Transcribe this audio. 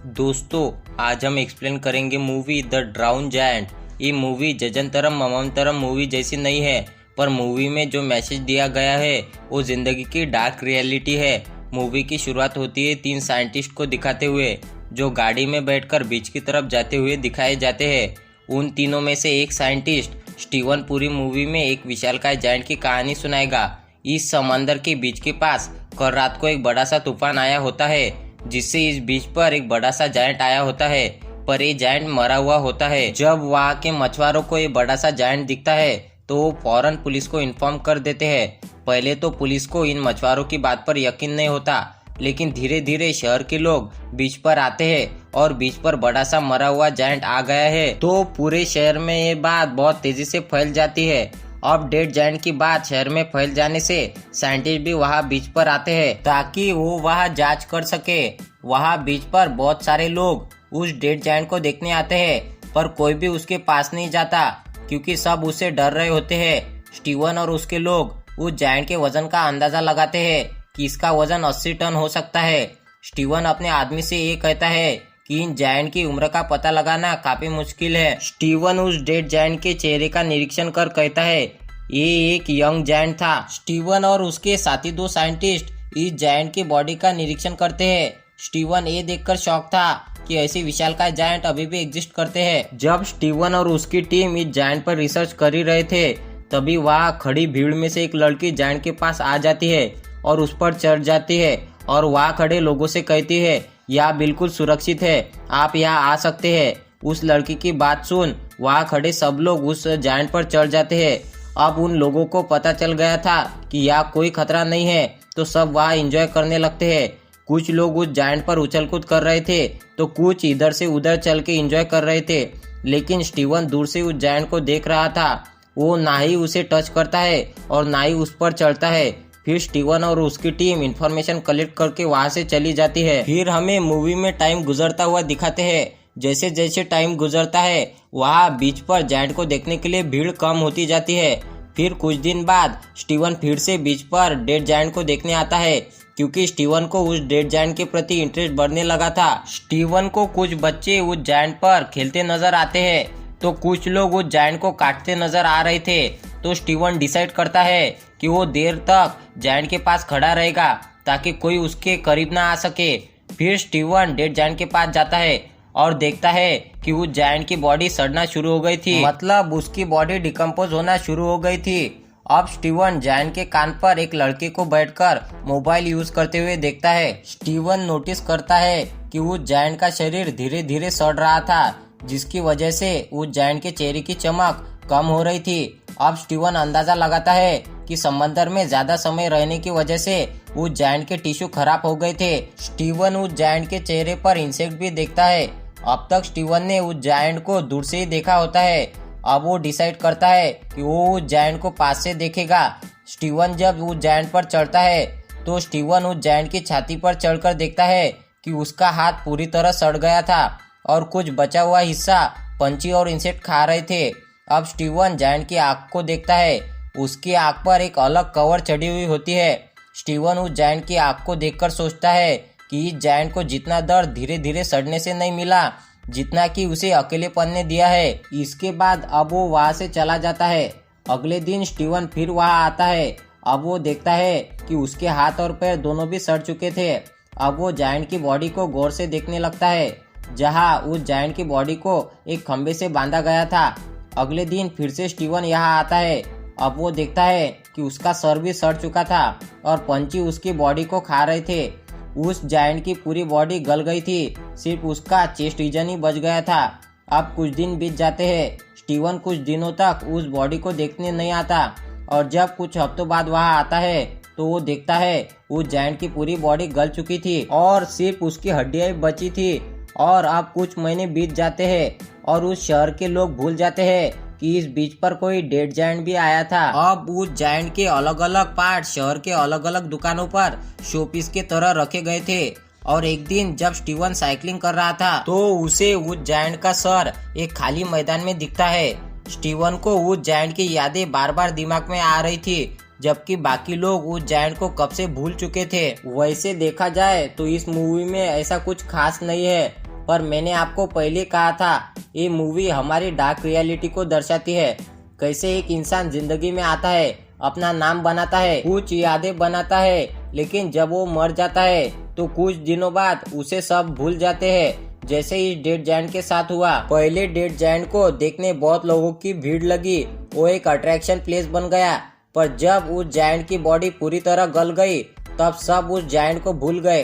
दोस्तों, आज हम एक्सप्लेन करेंगे मूवी द ड्राउन जायंट। ये मूवी जजंतरम ममंतरम मूवी जैसी नहीं है, पर मूवी में जो मैसेज दिया गया है वो जिंदगी की डार्क रियलिटी है। मूवी की शुरुआत होती है 3 साइंटिस्ट को दिखाते हुए, जो गाड़ी में बैठकर बीच की तरफ जाते हुए दिखाए जाते हैं। उन तीनों में से एक साइंटिस्ट स्टीवन पूरी मूवी में एक विशालकाय जायंट की कहानी सुनाएगा। इस समंदर के बीच के पास कल रात को एक बड़ा सा तूफान आया होता है, जिससे इस बीच पर एक बड़ा सा जायंट आया होता है, पर ये जायंट मरा हुआ होता है। जब वहाँ के मछुआरों को ये बड़ा सा जायंट दिखता है तो वो फौरन पुलिस को इन्फॉर्म कर देते हैं। पहले तो पुलिस को इन मछुआरों की बात पर यकीन नहीं होता, लेकिन धीरे धीरे शहर के लोग बीच पर आते हैं और बीच पर बड़ा सा मरा हुआ जायंट आ गया है, तो पूरे शहर में ये बात बहुत तेजी से फैल जाती है। अब डेड जायंट की बात शहर में फैल जाने से साइंटिस्ट भी वहाँ बीच पर आते हैं ताकि वो वहाँ जांच कर सके। वहाँ बीच पर बहुत सारे लोग उस डेड जायंट को देखने आते हैं, पर कोई भी उसके पास नहीं जाता क्योंकि सब उससे डर रहे होते हैं। स्टीवन और उसके लोग उस जायंट के वजन का अंदाजा लगाते हैं कि इसका वजन 80 टन हो सकता है। स्टीवन अपने आदमी से ये कहता है कि इन जायंट की उम्र का पता लगाना काफी मुश्किल है। स्टीवन उस डेड जायंट के चेहरे का निरीक्षण कर कहता है ये एक यंग जायंट था। स्टीवन और उसके साथी 2 साइंटिस्ट इस जायंट की बॉडी का निरीक्षण करते हैं। स्टीवन ये देखकर शॉक था कि ऐसे विशालकाय जायंट अभी भी एग्जिस्ट करते हैं। जब स्टीवन और उसकी टीम इस जायंट पर रिसर्च कर ही रहे थे, तभी वहाँ खड़ी भीड़ में से एक लड़की जायंट के पास आ जाती है और उस पर चढ़ जाती है और वहाँ खड़े लोगों से कहती है यह बिल्कुल सुरक्षित है, आप यहाँ आ सकते हैं। उस लड़की की बात सुन वहाँ खड़े सब लोग उस जायंट पर चढ़ जाते हैं। अब उन लोगों को पता चल गया था कि यहाँ कोई खतरा नहीं है, तो सब वहाँ एंजॉय करने लगते हैं। कुछ लोग उस जायंट पर उछल कूद कर रहे थे, तो कुछ इधर से उधर चल के एंजॉय कर रहे थे। लेकिन स्टीवन दूर से उस जायंट को देख रहा था। वो ना ही उसे टच करता है और ना ही उस पर चढ़ता है। फिर स्टीवन और उसकी टीम इंफॉर्मेशन कलेक्ट करके वहाँ से चली जाती है। फिर हमें मूवी में टाइम गुजरता हुआ दिखाते हैं। जैसे जैसे टाइम गुजरता है वहाँ बीच पर जायंट को देखने के लिए भीड़ कम होती जाती है। फिर कुछ दिन बाद स्टीवन फिर से बीच पर डेड जायंट को देखने आता है, क्योंकि स्टीवन को उस डेड जायंट के प्रति इंटरेस्ट बढ़ने लगा था। स्टीवन को कुछ बच्चे उस जायंट पर खेलते नजर आते हैं, तो कुछ लोग उस जायंट को काटते नजर आ रहे थे। तो स्टीवन डिसाइड करता है कि वो देर तक जायंट के पास खड़ा रहेगा ताकि कोई उसके करीब ना आ सके। फिर स्टीवन डेड जायंट के पास जाता है और देखता है कि उस जायंट की बॉडी सड़ना शुरू हो गई थी, मतलब उसकी बॉडी डिकम्पोज होना शुरू हो गई थी। अब स्टीवन जायंट के कान पर एक लड़के को बैठकर मोबाइल यूज करते हुए देखता है। स्टीवन नोटिस करता है कि उस जायंट का शरीर धीरे धीरे सड़ रहा था, जिसकी वजह से उस जायंट के चेहरे की चमक कम हो रही थी। अब स्टीवन अंदाजा लगाता है कि समंदर में ज्यादा समय रहने की वजह से उस जायंट के टिश्यू खराब हो गए थे। स्टीवन उस जायंट के चेहरे पर इंसेक्ट भी देखता है। अब तक स्टीवन ने उस जायंट को दूर से ही देखा होता है। अब वो डिसाइड करता है कि वो उस जायंट को पास से देखेगा। स्टीवन जब उस जायंट पर चढ़ता है तो स्टीवन उस जायंट की छाती पर चढ़कर देखता है कि उसका हाथ पूरी तरह सड़ गया था और कुछ बचा हुआ हिस्सा पंछी और इंसेक्ट खा रहे थे। अब स्टीवन जायंट की आँख को देखता है। उसकी आँख पर एक अलग कवर चढ़ी हुई होती है। स्टीवन उस जायंट की आँख को देखकर सोचता है कि इस जायंट को जितना दर्द धीरे धीरे सड़ने से नहीं मिला, जितना कि उसे अकेलेपन ने दिया है। इसके बाद अब वो वहाँ से चला जाता है। अगले दिन स्टीवन फिर वहाँ आता है। अब वो देखता है कि उसके हाथ और पैर दोनों भी सड़ चुके थे। अब वो जायंट की बॉडी को गौर से देखने लगता है, जहाँ उस जायंट की बॉडी को एक खंबे से बांधा गया था। अगले दिन फिर से स्टीवन यहाँ आता है। अब वो देखता है कि उसका सर भी सड़ चुका था और पंछी उसकी बॉडी को खा रहे थे। उस जायंट की पूरी बॉडी गल गई थी, सिर्फ उसका चेस्ट रीजन ही बच गया था। अब कुछ दिन बीत जाते हैं। स्टीवन कुछ दिनों तक उस बॉडी को देखने नहीं आता, और जब कुछ हफ्तों बाद वहाँ आता है तो वो देखता है उस जायंट की पूरी बॉडी गल चुकी थी और सिर्फ उसकी हड्डियाँ बची थी। और अब कुछ महीने बीत जाते हैं और उस शहर के लोग भूल जाते हैं कि इस बीच पर कोई डेड जायंट भी आया था। अब उस जायंट के अलग अलग पार्ट शहर के अलग अलग दुकानों पर शोपीस के तरह रखे गए थे। और एक दिन जब स्टीवन साइकिलिंग कर रहा था तो उसे उस जायंट का सर एक खाली मैदान में दिखता है। स्टीवन को उस जायंट की यादें बार बार दिमाग में आ रही थी, जबकि बाकी लोग उस जायंट को कब से भूल चुके थे। वैसे देखा जाए तो इस मूवी में ऐसा कुछ खास नहीं है, पर मैंने आपको पहले कहा था, ये मूवी हमारी डार्क रियलिटी को दर्शाती है। कैसे एक इंसान जिंदगी में आता है, अपना नाम बनाता है, कुछ यादें बनाता है, लेकिन जब वो मर जाता है तो कुछ दिनों बाद उसे सब भूल जाते हैं, जैसे इस डेड जायंट के साथ हुआ। पहले डेड जायंट को देखने बहुत लोगों की भीड़ लगी, वो एक अट्रैक्शन प्लेस बन गया। पर जब उस जायंट की बॉडी पूरी तरह गल गई, तब सब उस जायंट को भूल गए।